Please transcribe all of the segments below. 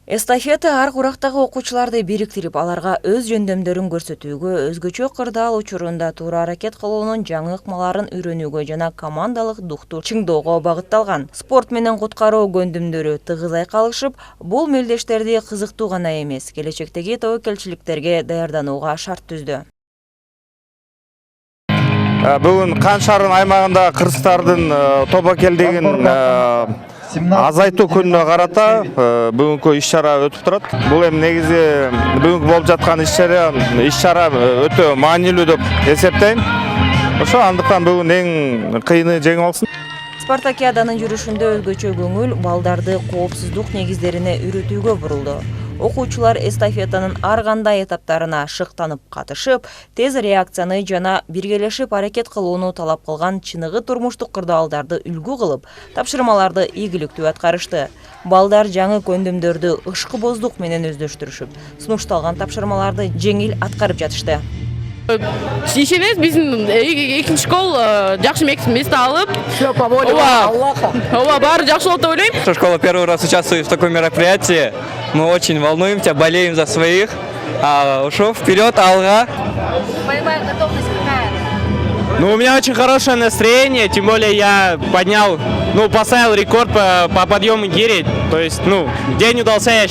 Эстафета ар курактагы окуучуларды бириктирип, аларга өз жөндөмдөрүн көрсөтүүгө, өзгөчө кырдаал учурунда туура аракет кылуунун жаңы ыкмаларын үйрөнүүгө жана командалык духту чыңдоого багытталган. Спорт менен куткаруу көндүмдөрү тыгыз айкалышып, бул мелдештерди кызыктуу гана эмес, келечектеги тобокелчиликтерге даярданууга шарт түздү. Бүгүн Кан шаарынын аймагында кыргыздардын тобокелдигин азайтуу күнүнө карата бүгүнкү иш-чара өтүп турат. Бул эми негизи бүгүнкү болуп жаткан иш-чара өтө маанилүү деп эсептейм. Ошо андыктан бүгүн эң кыйыны жеңип алсын. Спартакиаданын жүрүшүндө өзгөчө көңүл балдарды коопсуздук негиздерине үйрөтүүгө бурулду. Окуучулар эстафетанын ар кандай этаптарына шыктанып катышып, тез реакцияны жана биргелешип аракет кылууну талап кылган чыныгы турмуштук кырдаалдарды үлгү кылып, тапшырмаларды ийгиликтүү аткарышты. Балдар жаңы көндүмдөрдү ышкыбоздук менен өздөштүрүшүп, сунушталган тапшырмаларды жеңил аткарып жатышты. Ишенебиз, биздин экинчи школ жакшы место алып, баары жакшы болот деп ойлойм. Школа первый раз участвует в таком мероприятии. Мы очень волнуемся, болеем за своих. Ушел вперед, алга. Боевая готовность какая? У меня очень хорошее настроение, тем более я поставил рекорд по подъему гири. То есть, день удался, я.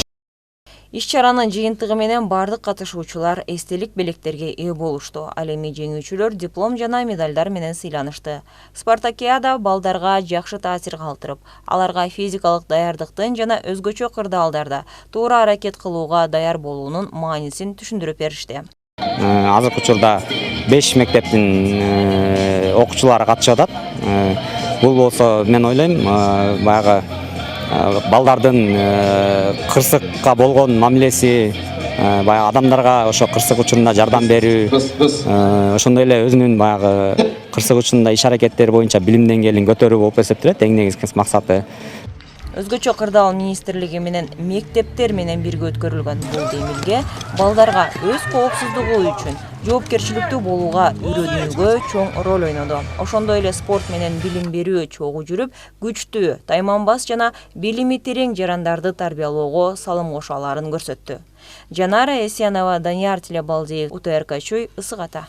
Иш-чаранын жыйынтыгы менен бардык катышуучулар эстелик белектерге ээ болушту. Ал эми жеңүүчүлөр диплом жана медалдар менен сыйланышты. Спартакиада балдарга жакшы таасир калтырып, аларга физикалык даярдыктын жана өзгөчө кырдаалдарда туура аракет кылууга даяр болуунун маанисин түшүндүрүп беришти. Азыркы учурда 5 мектептин окуучулары катышып атат. Бул болсо мен ойлойм, баягы балдардын кырсыкка болгон мамилеси, баягы адамдарга ошо кырсык учурунда жардам берүү, ошондой эле өзүнүн баягы кырсык учурунда иш аракеттери боюнча билим деңгээлин көтөрүү болуп эсептелет эң негизги максаты. Өзгөчө кырдаал министрлиги менен мектептер менен бирге өткөрүлгөн бул демилге балдарга өз коопсуздугу үчүн жоопкерчиликтүү болууга үйрөнүүгө чоң роль ойноду. Ошондой эле спорт менен билим берүү чогуу жүрүп, күчтүү, тайманбас жана билими терең жарандарды тарбиялоого салым кошо аларын көрсөттү. Жанара Эсянова, Данияр Тилебалдиев, УТРК Чүй, Ысык Ата.